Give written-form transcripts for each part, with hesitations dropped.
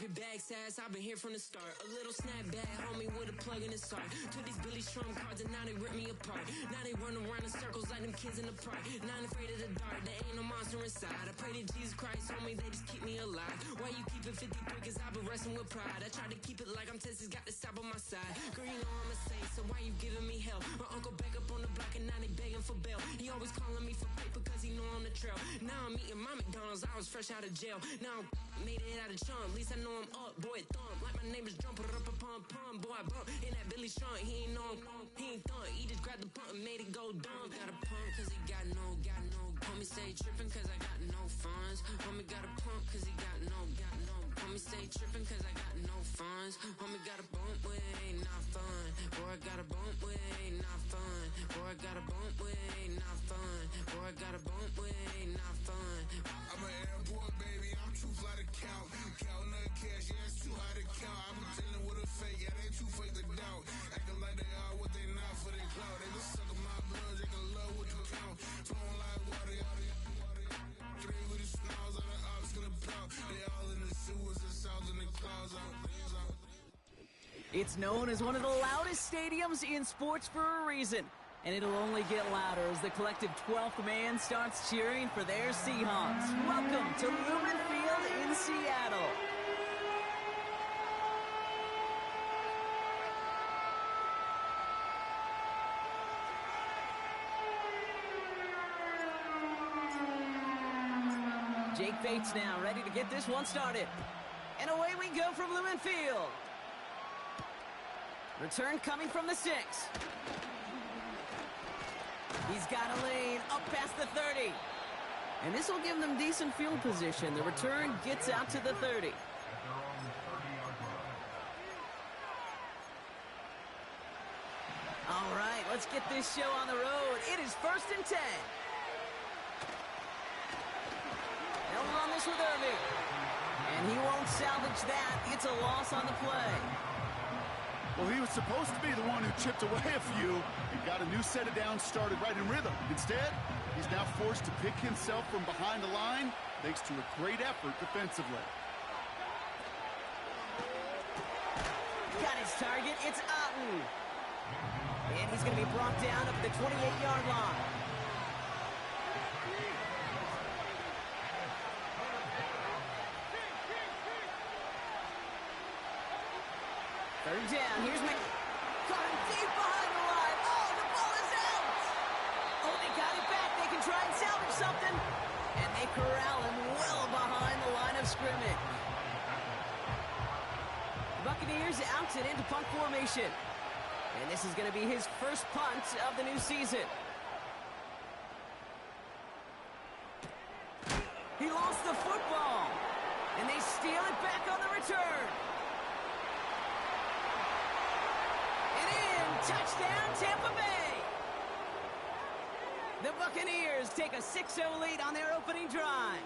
your bag's ass, I've been here from the start. A little snapback, homie, with a plug in his heart. Took these Billy Trump cards and now they rip me apart. Now they run around in circles like them kids in the park. Now I'm afraid of the dark, there ain't no monster inside. I pray to Jesus Christ, homie, they just keep me alive. Why you keep it 53, cause I've been wrestling with pride. I try to keep it like I'm Texas, got the stop on my side. Girl, you know I'm a saint, so why you giving me hell? My uncle back up on the block and now they begging for bail. He always calling me for paper cause he know I'm the trail. Now I'm eating my McDonald's, I was fresh out of jail. Now I'm made it out of chump, at least I know I'm up, boy, thump. Like my name is Jump, up a pump, pump. Boy, I bump in that Billy Strong, he ain't know, he ain't thump. He just grabbed the pump and made it go dumb. Got a pump cause he got no. Homie stay tripping cause I got no funds. Homie got a pump cause he got no. Homie stay tripping cause I got no funds. Homie got a bump with ain't not fun. Boy, I got a bump with ain't not fun. Boy, I got a bump with ain't not fun. Boy, I got a bump with ain't not fun. I'm an airport baby, I'm too fly to count. Counting the cash, yeah, it's too high to count. I've been dealing with a fake, yeah, they too fake to doubt. Acting like they are what they not for their clout. They just sucking my blood, they can love what you count. Flowing like water, three with the snows on the ops gonna plow. They all in the sewers, the south in the clouds out. It's known as one of the loudest stadiums in sports for a reason. And it'll only get louder as the collective 12th man starts cheering for their Seahawks. Welcome to Lumen Field in Seattle. Jake Bates now ready to get this one started. And away we go from Lumen Field. Return coming from the 6. He's got a lane up past the 30. And this will give them decent field position. The return gets out to the 30. All right, let's get this show on the road. It is 1st and 10. They'll run this with Irving. And he won't salvage that. It's a loss on the play. Well, he was supposed to be the one who chipped away a few and got a new set of downs started right in rhythm. Instead, he's now forced to pick himself from behind the line thanks to a great effort defensively. Got his target. It's Otten. And he's going to be brought down up at the 28-yard line. Third down, here's caught him deep behind the line. Oh, the ball is out! Oh, they got it back. They can try and salvage something. And they corral him well behind the line of scrimmage. Buccaneers out and into punt formation. And this is going to be his first punt of the new season. He lost the football. And they steal it back on the return. Touchdown, Tampa Bay! The Buccaneers take a 6-0 lead on their opening drive.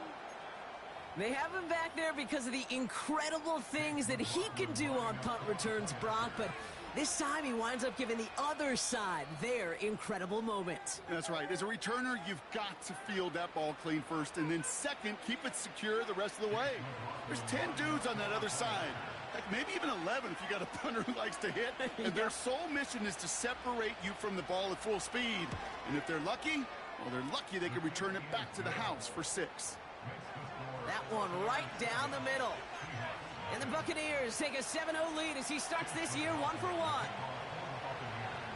They have him back there because of the incredible things that he can do on punt returns, Brock, but this time he winds up giving the other side their incredible moment. That's right. As a returner, you've got to field that ball clean first, and then second, keep it secure the rest of the way. There's 10 dudes on that other side. Heck, maybe even 11 if you got a punter who likes to hit. And their sole mission is to separate you from the ball at full speed. And if they're lucky, well, they're lucky they can return it back to the house for 6. That one right down the middle. And the Buccaneers take a 7-0 lead as he starts this year 1-for-1.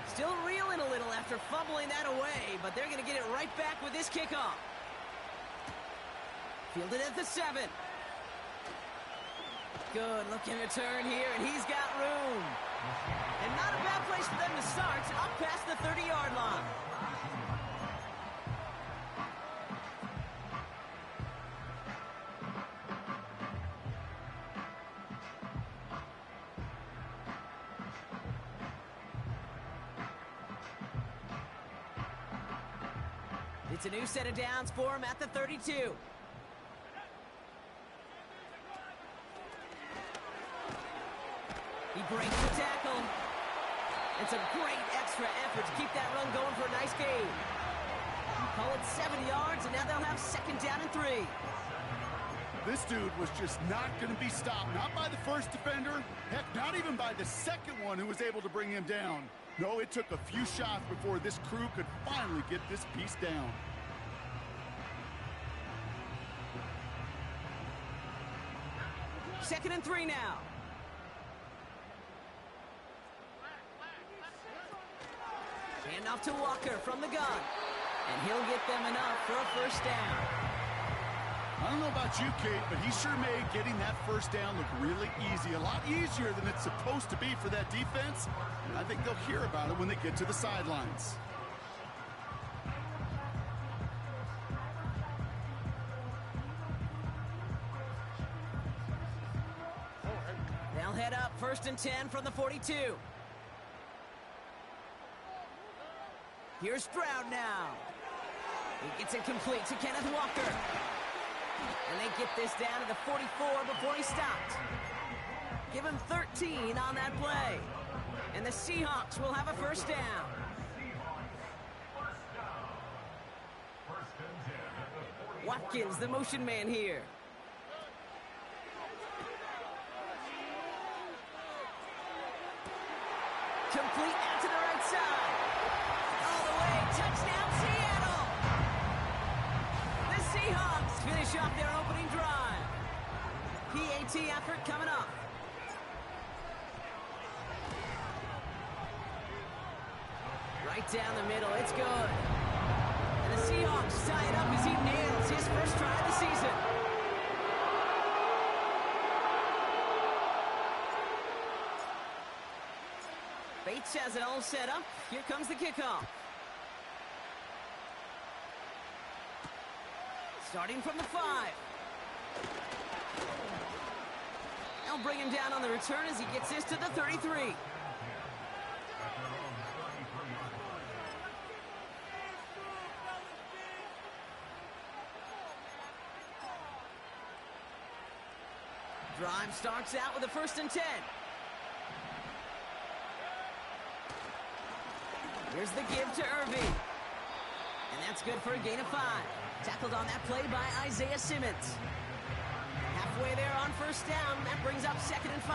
Still reeling a little after fumbling that away, but they're going to get it right back with this kickoff. Fielded at the 7. Good looking return here, and he's got room. And not a bad place for them to start, up past the 30-yard line. It's a new set of downs for him at the 32. He breaks the tackle. It's a great extra effort to keep that run going for a nice gain. Call it 7 yards, and now they'll have 2nd down and 3. This dude was just not going to be stopped. Not by the first defender. Heck, not even by the second one who was able to bring him down. No, it took a few shots before this crew could finally get this piece down. Second and 3 now. Hand off to Walker from the gun. And he'll get them enough for a first down. I don't know about you, Kate, but he sure made getting that first down look really easy. A lot easier than it's supposed to be for that defense. And I think they'll hear about it when they get to the sidelines. They'll head up first and 10 from the 42. Here's Stroud now. He gets it complete to Kenneth Walker. And they get this down to the 44 before he stopped. Give him 13 on that play. And the Seahawks will have a first down. Watkins, the motion man here. Complete out to the right side. All the way, touchdown Seattle! The Seahawks finish off their opening drive. PAT effort coming up. Right down the middle, it's good. And the Seahawks tie it up as he nails his first try of the season. Bates has it all set up. Here comes the kickoff. Starting from the 5. They'll bring him down on the return as he gets this to the 33. Drive starts out with a first and 10. Here's the give to Irving. And that's good for a gain of 5. Tackled on that play by Isaiah Simmons. Halfway there on first down. That brings up second and 5.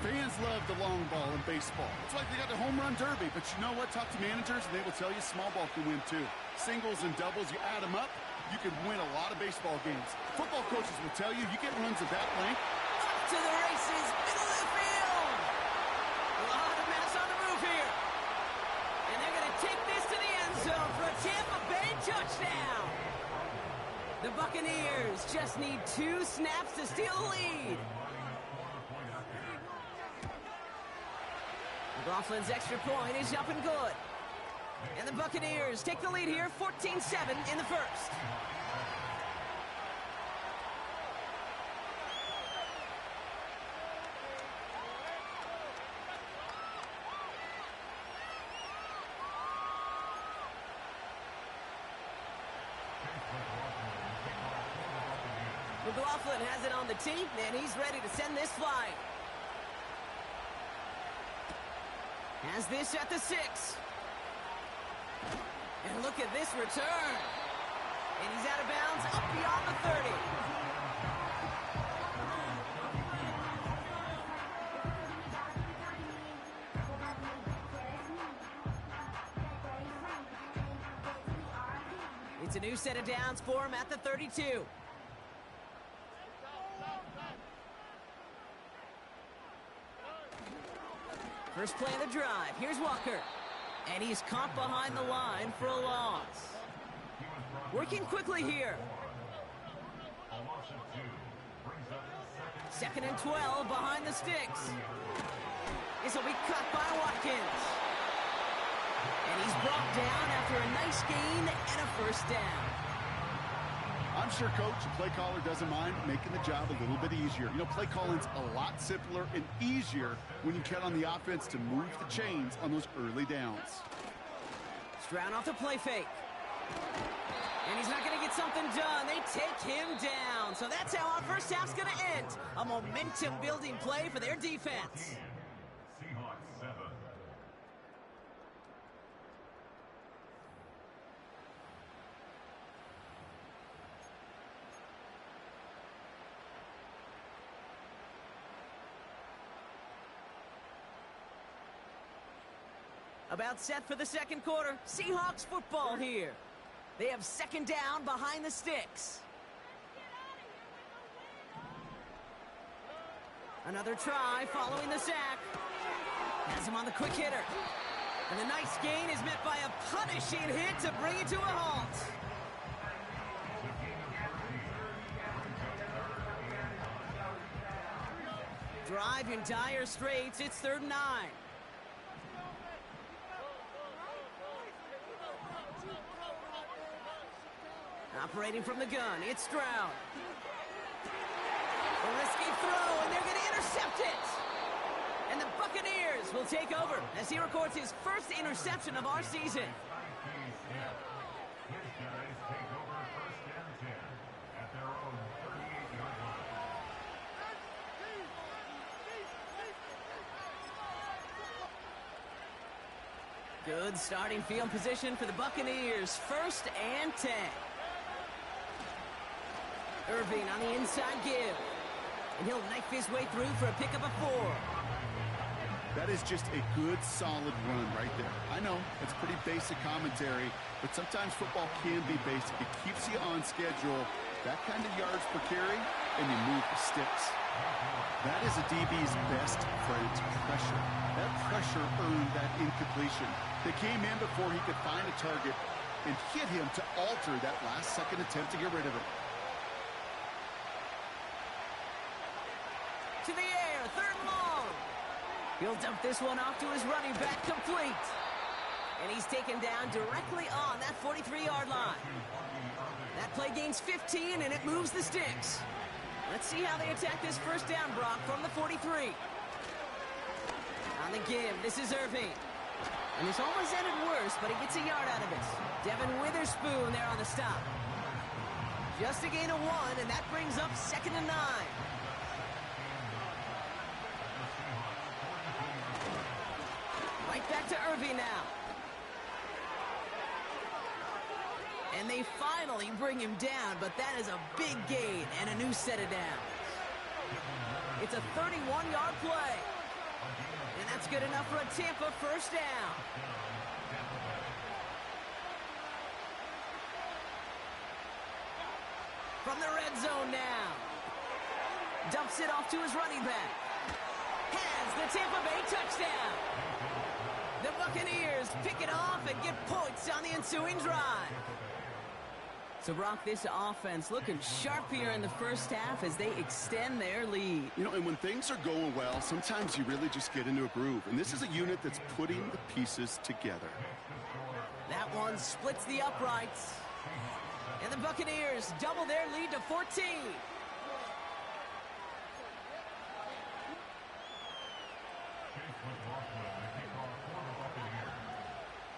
Fans love the long ball in baseball. It's like they got the home run derby. But you know what? Talk to managers and they will tell you small ball can win too. Singles and doubles, you add them up, you can win a lot of baseball games. Football coaches will tell you, you get runs of that length. Up to the races, middle of the field. A lot of mass on the roof here. And they're going to take this to the end zone for a Tampa Bay touchdown. The Buccaneers just need 2 snaps to steal the lead. McLaughlin's extra point is up and good. And the Buccaneers take the lead here, 14-7 in the first. McLaughlin has it on the tee, and he's ready to send this flying. Has this at the 6. And look at this return. And he's out of bounds up beyond the 30. It's a new set of downs for him at the 32. First play of the drive. Here's Walker. And he's caught behind the line for a loss. Working quickly here. Second and 12 behind the sticks. This will be cut by Watkins. And he's brought down after a nice gain and a first down. I'm sure coach and play caller doesn't mind making the job a little bit easier. You know, play calling's a lot simpler and easier when you count on the offense to move the chains on those early downs. Stroud off the play fake. And he's not going to get something done. They take him down. So that's how our first half's going to end. A momentum-building play for their defense. Seahawks 7. About set for the second quarter. Seahawks football here. They have second down behind the sticks. Another try following the sack. Has him on the quick hitter. And the nice gain is met by a punishing hit to bring it to a halt. Drive in dire straits. It's 3rd and 9. Operating from the gun, it's Stroud. A risky throw, and they're going to intercept it. And the Buccaneers will take over as he records his first interception of our season. His guys take over 1st and 10 at their own 38-yard line. Good starting field position for the Buccaneers. 1st and 10. Irving on the inside give. And he'll knife his way through for a pickup of 4. That is just a good, solid run right there. I know, it's pretty basic commentary, but sometimes football can be basic. It keeps you on schedule, that kind of yards per carry, and you move the sticks. That is a DB's best friend, pressure. That pressure earned that incompletion. They came in before he could find a target and hit him to alter that last-second attempt to get rid of it. To the air, 3rd and long. He'll dump this one off to his running back, complete. And he's taken down directly on that 43-yard line. That play gains 15, and it moves the sticks. Let's see how they attack this 1st down, Brock, from the 43. On the give, this is Irving. And this almost ended worse, but he gets a yard out of it. Devin Witherspoon there on the stop. Just a gain of 1, and that brings up 2nd and 9. Right back to Irving now. And they finally bring him down, but that is a big gain and a new set of downs. It's a 31-yard play. And that's good enough for a Tampa 1st down. From the red zone now. Dumps it off to his running back. Has the Tampa Bay touchdown. The Buccaneers pick it off and get points on the ensuing drive. So, Brock, this offense looking sharp here in the 1st half as they extend their lead. You know, and when things are going well, sometimes you really just get into a groove. And this is a unit that's putting the pieces together. That one splits the uprights. And the Buccaneers double their lead to 14.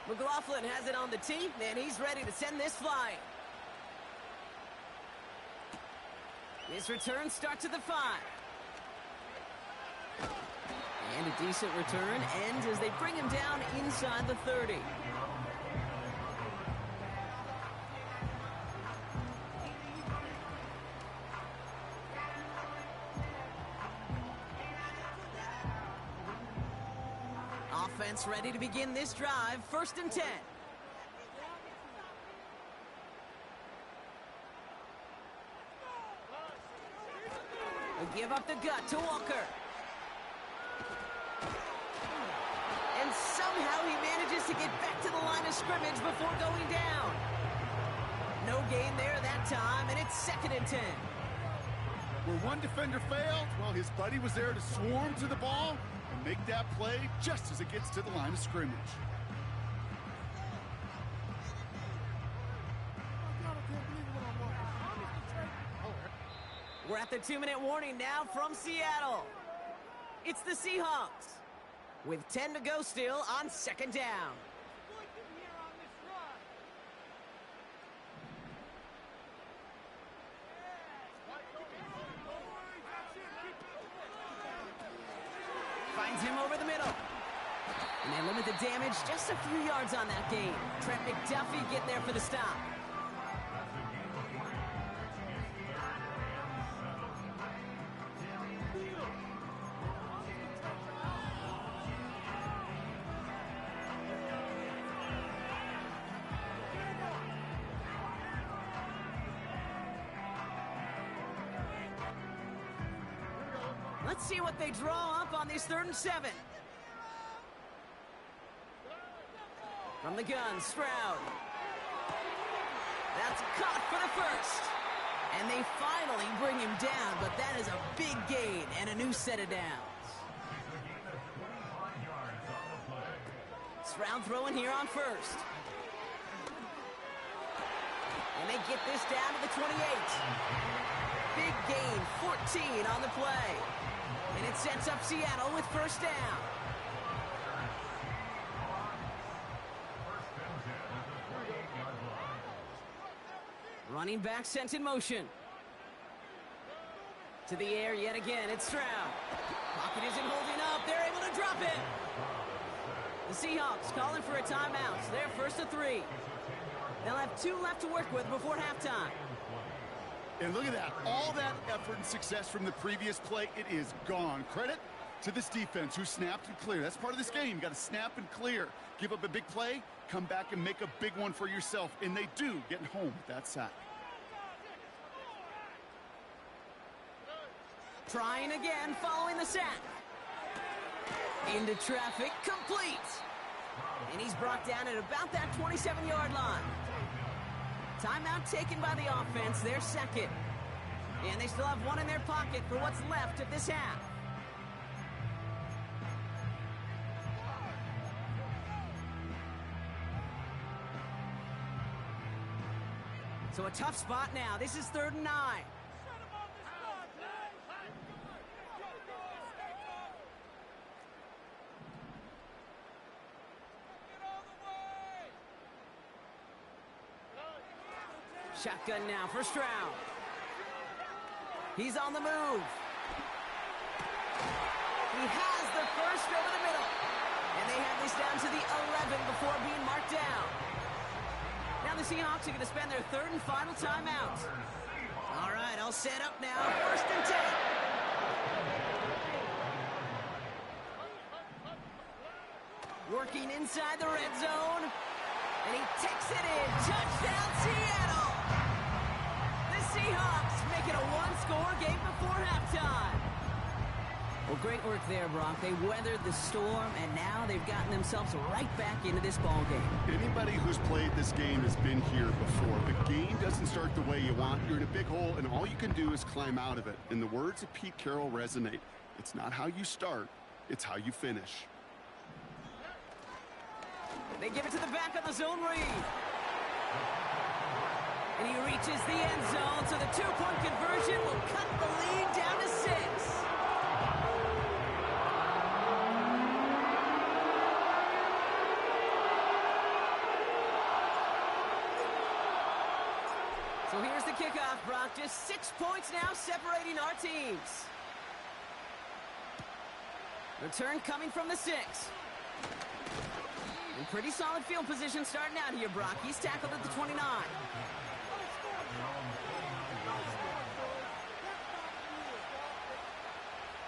McLaughlin has it on the tee, and he's ready to send this flying. His return starts at the 5. And a decent return ends as they bring him down inside the 30. Offense ready to begin this drive. 1st and 10. They give up the gut to Walker. And somehow he manages to get back to the line of scrimmage before going down. No gain there that time, and it's 2nd and 10. Where one defender failed, well, his buddy was there to swarm to the ball and make that play just as it gets to the line of scrimmage. We're at the 2-minute warning now from Seattle. It's the Seahawks with 10 to go still on 2nd down. Finds him over the middle. And they limit the damage just a few yards on that gain. Trent McDuffie getting there for the stop. Let's see what they draw up on this 3rd and 7. From the gun, Stroud. That's caught for the first. And they finally bring him down, but that is a big gain and a new set of downs. Stroud throwing here on first. And they get this down to the 28. Big gain, 14 on the play. And it sets up Seattle with first down. Running back sent in motion. To the air yet again, it's Stroud. Pocket isn't holding up, they're able to drop it. The Seahawks calling for a timeout. They're first to 3. They'll have 2 left to work with before halftime. And look at that. All that effort and success from the previous play, it is gone. Credit to this defense who snapped and cleared. That's part of this game. You got to snap and clear. Give up a big play, come back and make a big one for yourself. And they do, getting home with that sack. Trying again following the sack. Into traffic, complete. And he's brought down at about that 27-yard line. Timeout taken by the offense, their second. And they still have 1 in their pocket for what's left of this half. So a tough spot now. This is 3rd and 9. Shotgun now for Stroud. He's on the move. He has the first over the middle. And they have this down to the 11 before being marked down. Now the Seahawks are going to spend their 3rd and final timeout. All right, all set up now. 1st and 10. Working inside the red zone. And he takes it in. Touchdown, Seattle! Seahawks make it a 1-score game before halftime. Well, great work there, Brock. They weathered the storm, and now they've gotten themselves right back into this ball game. Anybody who's played this game has been here before. The game doesn't start the way you want. You're in a big hole, and all you can do is climb out of it. And the words of Pete Carroll resonate. It's not how you start, it's how you finish. They give it to the back of the zone read. And he reaches the end zone, so the 2-point conversion will cut the lead down to 6. So here's the kickoff, Brock. Just 6 points now separating our teams. Return coming from the 6. In pretty solid field position starting out here, Brock. He's tackled at the 29.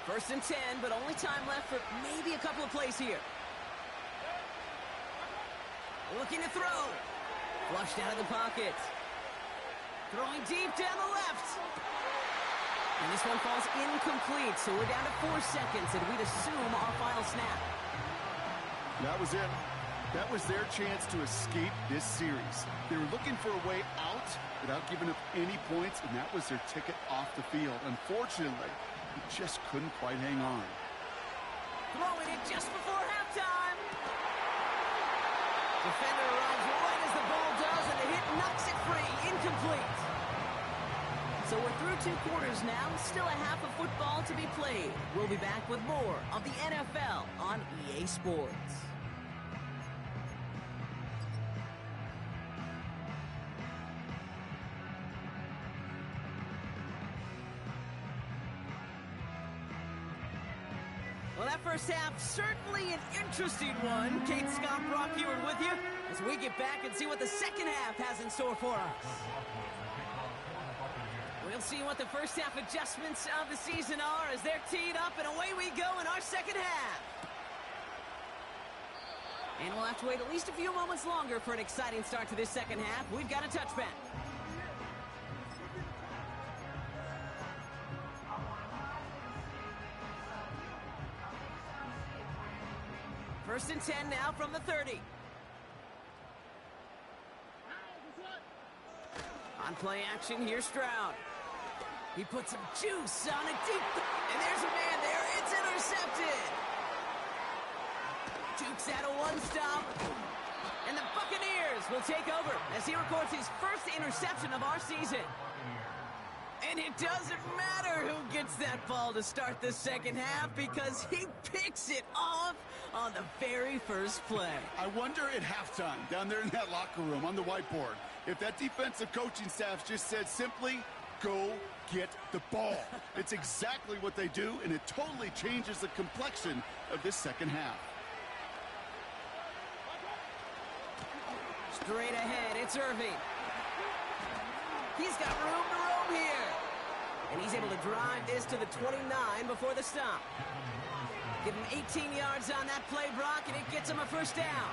First and 10, but only time left for maybe a couple of plays here. Looking to throw. Flushed out of the pocket. Throwing deep down the left. And this one falls incomplete, so we're down to 4 seconds, and we'd assume our final snap. That was it. That was their chance to escape this series. They were looking for a way out without giving up any points, and that was their ticket off the field. Unfortunately, he just couldn't quite hang on. Throwing it just before halftime. Defender arrives right as the ball does, and the hit knocks it free. Incomplete. So we're through 2 quarters now. Still a half of football to be played. We'll be back with more of the NFL on EA Sports. Well, that first half, certainly an interesting one. Kate, Scott, Brock Ewart with you as we get back and see what the second half has in store for us. We'll see what the first half adjustments of the season are as they're teed up, and away we go in our second half. And we'll have to wait at least a few moments longer for an exciting start to this second half. We've got a touchback. First and 10 now from the 30. On play action, here's Stroud. He puts some juice on it deep, and there's a man there. It's intercepted. Jukes out a one-stop, and the Buccaneers will take over as he records his first interception of our season. And it doesn't matter who gets that ball to start the second half because he picks it off on the very first play. I wonder at halftime, down there in that locker room on the whiteboard, if that defensive coaching staff just said simply, go get the ball. It's exactly what they do, and it totally changes the complexion of this second half. Straight ahead, it's Irving. He's got room to roam here. And he's able to drive this to the 29 before the stop. Give him 18 yards on that play, Brock, and it gets him a first down.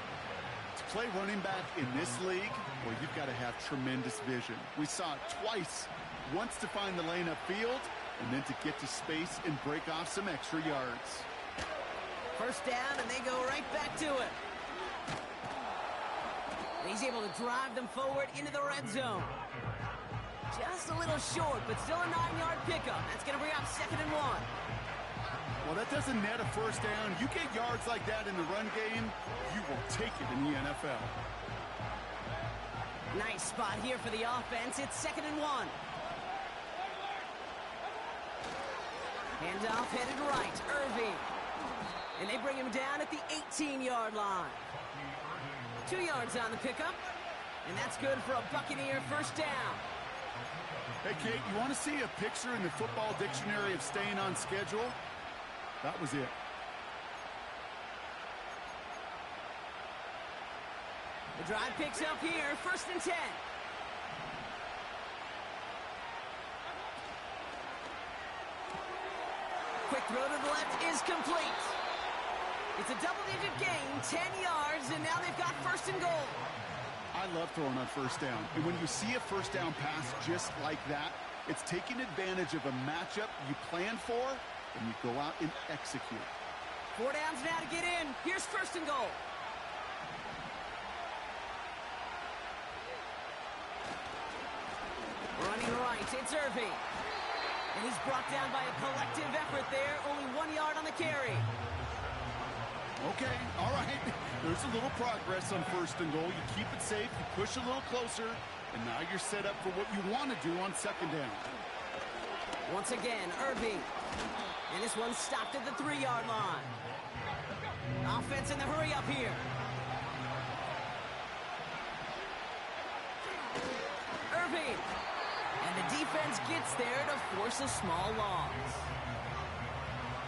To play running back in this league, well, you've got to have tremendous vision. We saw it twice. Once to find the lane upfield, and then to get to space and break off some extra yards. First down, and they go right back to it. And he's able to drive them forward into the red zone. Just a little short, but still a 9-yard pickup. That's going to bring up 2nd and 1. Well, that doesn't net a first down. You get yards like that in the run game, you will take it in the NFL. Nice spot here for the offense. It's 2nd and 1. Handoff headed right, Irving. And they bring him down at the 18-yard line. 2 yards on the pickup. And that's good for a Buccaneer first down. Hey, Kate, you want to see a picture in the football dictionary of staying on schedule? That was it. The drive picks up here, 1st and 10. Quick throw to the left is complete. It's a double-digit gain, 10 yards, and now they've got 1st and goal. I love throwing on first down. And when you see a first down pass just like that, it's taking advantage of a matchup you planned for, and you go out and execute. 4 downs now to get in. Here's 1st and goal. Running right, it's Irving. And he's brought down by a collective effort there. Only 1 yard on the carry. Okay, all right. There's a little progress on 1st and goal. You keep it safe, you push a little closer, and now you're set up for what you want to do on 2nd down. Once again, Irving. And this one's stopped at the 3-yard line. Offense in the hurry up here. Irving. And the defense gets there to force a small loss.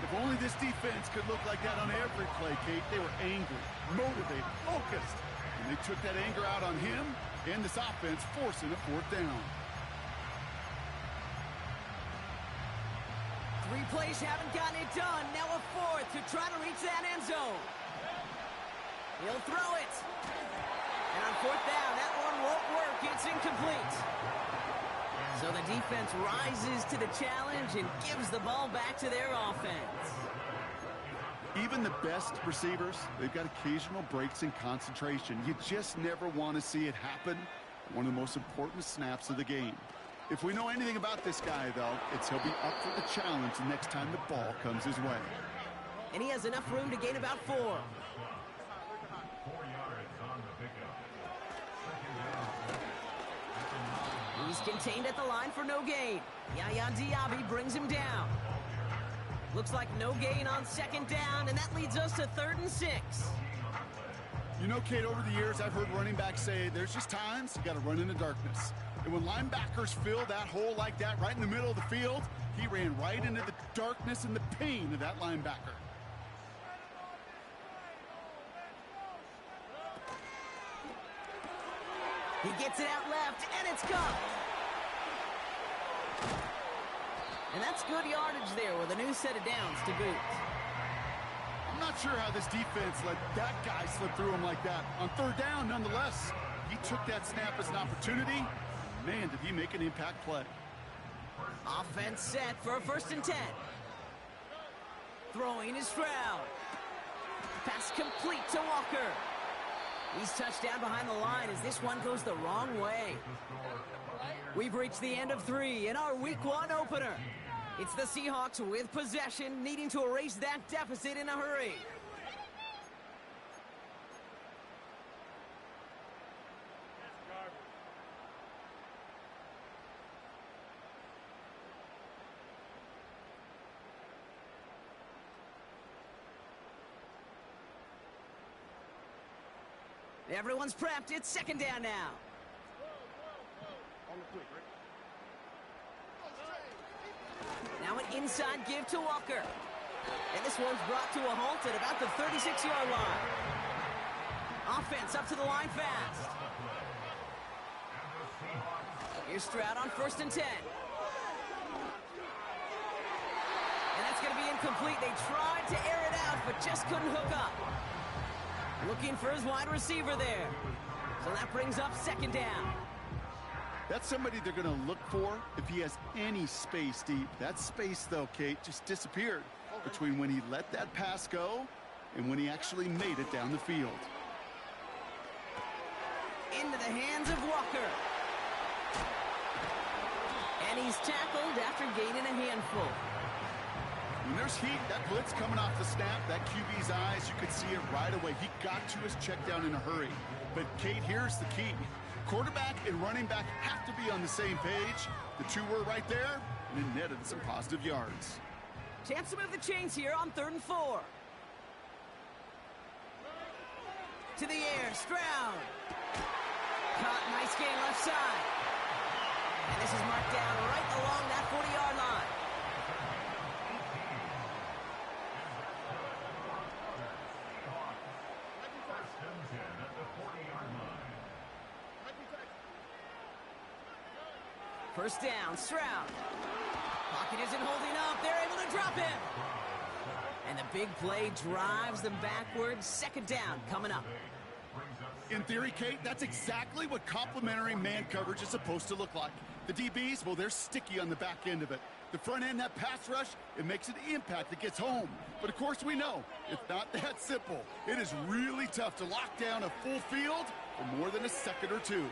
If only this defense could look like that on every play, Kate. They were angry, motivated, focused. And they took that anger out on him and this offense, forcing a 4th down. 3 plays haven't gotten it done. Now a 4th to try to reach that end zone. He'll throw it. And on 4th down, that one won't work. It's incomplete. So the defense rises to the challenge and gives the ball back to their offense. Even the best receivers, they've got occasional breaks in concentration. You just never want to see it happen. One of the most important snaps of the game. If we know anything about this guy, though, it's he'll be up for the challenge the next time the ball comes his way. And he has enough room to gain about 4. 4 yards on the pickup. 2nd down. He's contained at the line for no gain. Yaya Diaby brings him down. Looks like no gain on 2nd down, and that leads us to 3rd and 6. You know, Kate, over the years, I've heard running backs say there's just times you got to run in the darkness. And when linebackers fill that hole like that right in the middle of the field, he ran right into the darkness and the pain of that linebacker. He gets it out left, and it's gone. And that's good yardage there with a new set of downs to boot. I'm not sure how this defense let that guy slip through him like that. On 3rd down, nonetheless, he took that snap as an opportunity. Man, did he make an impact play. Offense set for a 1st and 10. Throwing is Stroud. Pass complete to Walker. He's touched down behind the line as this one goes the wrong way. We've reached the end of 3 in our Week 1 opener. It's the Seahawks with possession, needing to erase that deficit in a hurry. Everyone's prepped. It's second down now. Now an inside give to Walker. And this one's brought to a halt at about the 36-yard line. Offense up to the line fast. Here's Stroud on 1st and 10. And that's going to be incomplete. They tried to air it out, but just couldn't hook up. Looking for his wide receiver there. So that brings up second down. That's somebody they're going to look for if he has any space deep. That space, though, Kate, just disappeared between when he let that pass go and when he actually made it down the field. Into the hands of Walker. And he's tackled after gaining a handful. When there's heat, that blitz coming off the snap, that QB's eyes, you could see it right away. He got to his check down in a hurry. But, Kate, here's the key. Quarterback and running back have to be on the same page. The two were right there, and it netted some positive yards. Chance to move the chains here on 3rd and 4. To the air, Stroud. Caught, nice gain left side. And this is marked down right along that 40-yard line. First down, Stroud. Pocket isn't holding up. They're able to drop him. And the big play drives them backwards. Second down coming up. In theory, Kate, that's exactly what complementary man coverage is supposed to look like. The DBs, well, they're sticky on the back end of it. The front end, that pass rush, it makes an impact that gets home. But, of course, we know it's not that simple. It is really tough to lock down a full field for more than a second or two.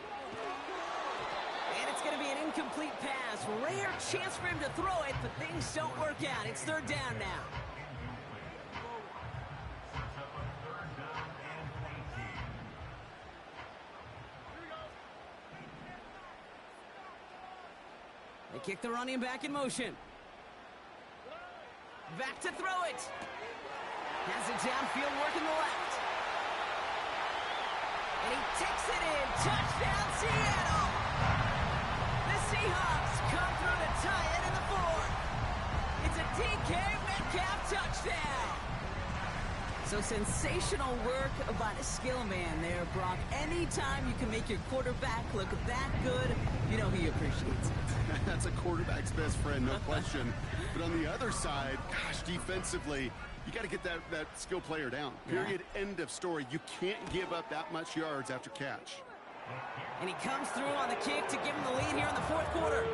And it's going to be an incomplete pass. Rare chance for him to throw it, but things don't work out. It's 3rd down now. They kick the running back in motion. Back to throw it. Has it downfield working the left. And he takes it in. Touchdown, Seattle. The Seahawks come through to tie it in the 4th. It's a DK Metcalf touchdown. So sensational work by the skill man there, Brock. Anytime you can make your quarterback look that good, you know he appreciates it. That's a quarterback's best friend, no question. But on the other side, gosh, defensively, you got to get that skill player down. Period, end of story. You can't give up that much yards after catch. And he comes through on the kick to give him the lead here in the 4th quarter.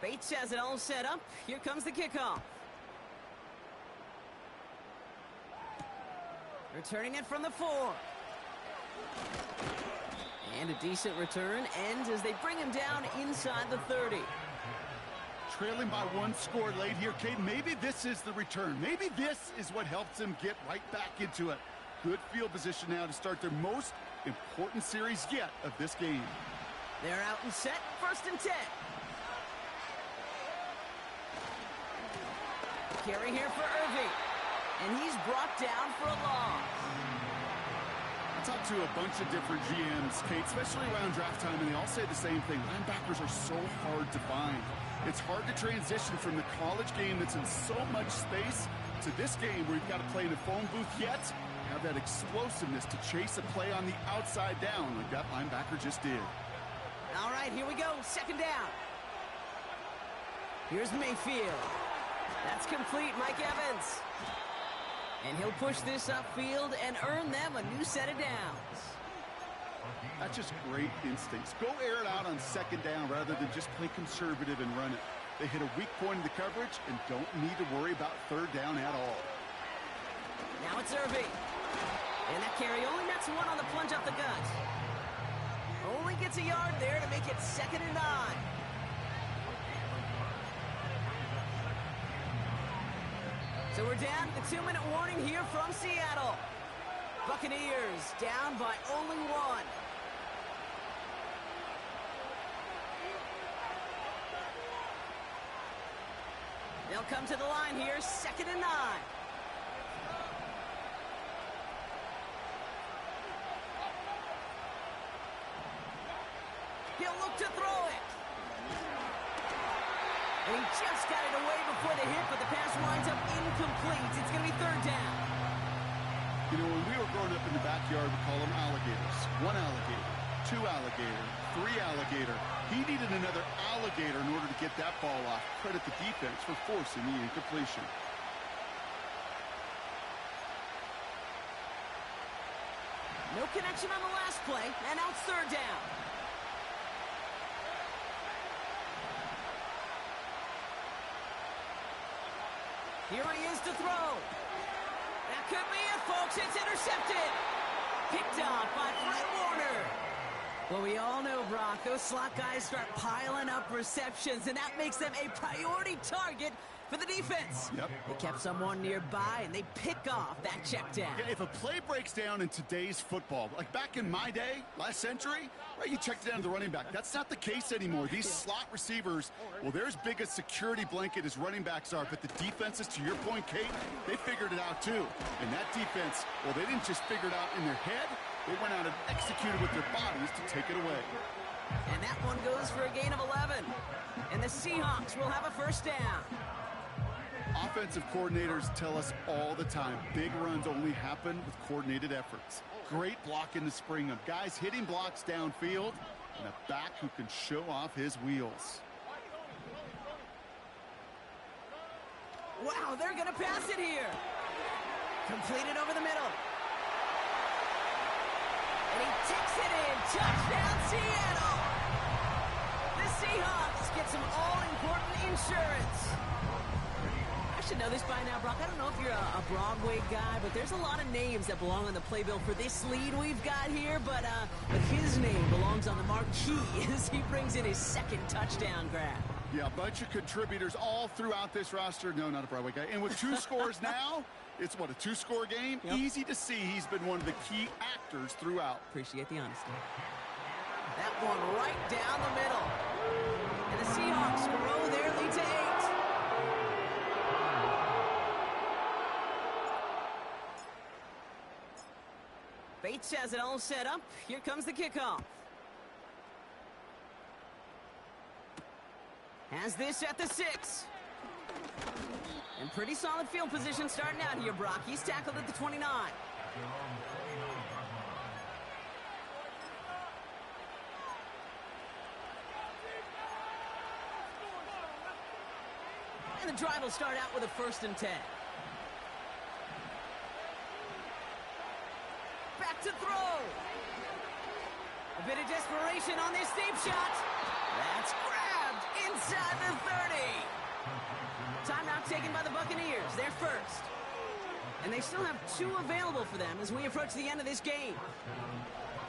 Bates has it all set up. Here comes the kickoff. Returning it from the 4. And a decent return ends as they bring him down inside the 30. Trailing by 1 score late here, Kate. Maybe this is the return. Maybe this is what helps them get right back into it. Good field position now to start their most important series yet of this game. They're out and set. 1st and 10. Carry here for Irving. And he's brought down for a loss. I talked to a bunch of different GMs, Kate, especially around draft time, and they all say the same thing. Linebackers are so hard to find. It's hard to transition from the college game that's in so much space to this game where you've got to play in a phone booth yet have that explosiveness to chase a play on the outside down like that linebacker just did. All right, here we go. Second down. Here's Mayfield. That's complete, Mike Evans. And he'll push this upfield and earn them a new set of downs. That's just great instincts. Go air it out on second down rather than just play conservative and run it. They hit a weak point in the coverage and don't need to worry about third down at all. Now it's Irving. And that carry only nets one on the plunge up the gut. Only gets a yard there to make it 2nd and 9. So we're down to the 2-minute warning here from Seattle. Buccaneers down by only 1. They'll come to the line here, 2nd and 9. He'll look to throw it. And he just got it away before the hit, but the pass winds up incomplete. It's going to be 3rd down. You know, when we were growing up in the backyard, we call them alligators. 1 alligator, 2 alligator, 3 alligator. He needed another alligator in order to get that ball off. Credit the defense for forcing the incompletion. No connection on the last play, and now it's 3rd down. Here he is to throw. That could be it, folks. It's intercepted. Picked off by Fred Warner. Well, we all know, Brock, those slot guys start piling up receptions, and that makes them a priority target for the defense. Yep. They kept someone nearby, and they pick off that check down. Yeah, if a play breaks down in today's football, like back in my day, last century, right, you checked down to the running back. That's not the case anymore. These slot receivers, well, they're as big a security blanket as running backs are, but the defenses, to your point, Kate, they figured it out too. And that defense, well, they didn't just figure it out in their head. They went out and executed with their bodies to take it away. And that one goes for a gain of 11. And the Seahawks will have a 1st down. Offensive coordinators tell us all the time, big runs only happen with coordinated efforts. Great block in the spring of guys hitting blocks downfield and a back who can show off his wheels. Wow, they're going to pass it here. Completed over the middle. And he takes it in. Touchdown, Seattle. The Seahawks get some all-important insurance. I should know this by now, Brock. I don't know if you're a Broadway guy, but there's a lot of names that belong on the playbill for this lead we've got here, but his name belongs on the marquee as he brings in his 2nd touchdown grab. Yeah, a bunch of contributors all throughout this roster. No, not a Broadway guy. And with 2 scores now, it's what, a 2-score game? Yep. Easy to see he's been one of the key actors throughout. Appreciate the honesty. That one right down the middle. And the Seahawks grow their lead to 8. Bates has it all set up. Here comes the kickoff. Has this at the 6. And pretty solid field position starting out here, Brock. He's tackled at the 29. And the drive will start out with a 1st and 10. Back to throw. A bit of desperation on this deep shot. That's grabbed inside the 30. Timeout taken by the Buccaneers. They're first. And they still have 2 available for them as we approach the end of this game.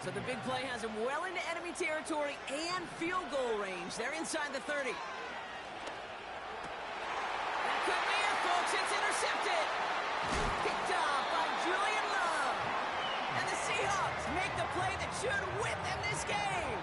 So the big play has them well into enemy territory and field goal range. They're inside the 30. That could be it, folks. It's intercepted. Picked off by Julian Love. And the Seahawks make the play that should win them this game.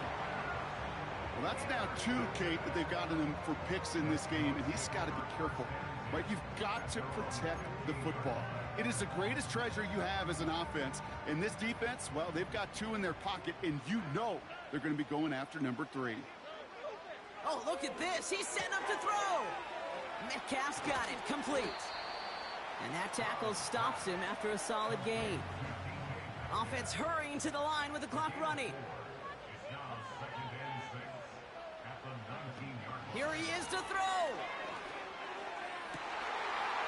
Well, that's now 2, Kate, that they've gotten him for picks in this game, and he's got to be careful, right? You've got to protect the football. It is the greatest treasure you have as an offense, and this defense, well, they've got 2 in their pocket, and you know they're going to be going after number 3. Oh, look at this. He's setting up to throw. Metcalf's got it. Complete. And that tackle stops him after a solid gain. Offense hurrying to the line with the clock running. Here he is to throw.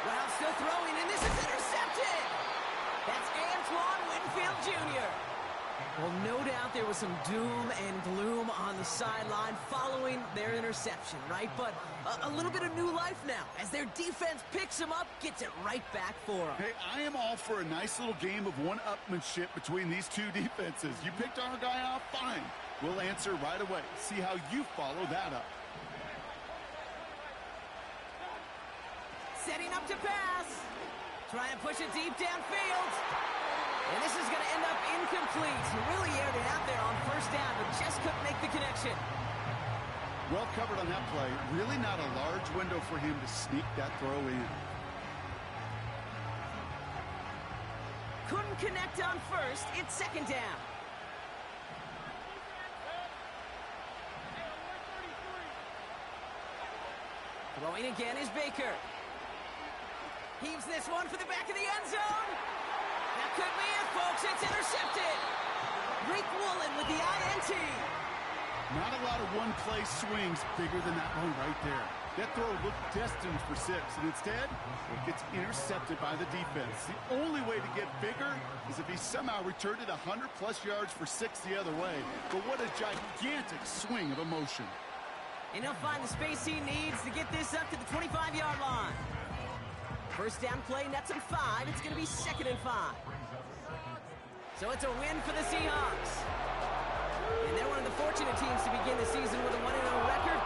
Well, still throwing, and this is intercepted. That's Antoine Winfield Jr. Well, no doubt there was some doom and gloom on the sideline following their interception, right? But a little bit of new life now as their defense picks them up, gets it right back for them. Hey, I am all for a nice little game of one-upmanship between these two defenses. You picked our guy off, fine. We'll answer right away. See how you follow that up. Setting up to pass. Trying to push it deep downfield. And this is going to end up incomplete. He really aired it out there on first down, but just couldn't make the connection. Well covered on that play. Really not a large window for him to sneak that throw in. Couldn't connect on first. It's second down. Throwing again is Baker. Heaves this one for the back of the end zone. That could be it, folks. It's intercepted. Rick Woolen with the INT. Not a lot of one-play swings bigger than that one right there. That throw looked destined for 6, and instead, it gets intercepted by the defense. The only way to get bigger is if he somehow returned it 100-plus yards for 6 the other way. But what a gigantic swing of emotion. And he'll find the space he needs to get this up to the 25-yard line. First down play, nets him 5. It's going to be 2nd and 5. So it's a win for the Seahawks. And they're one of the fortunate teams to begin the season with a 1-0 record.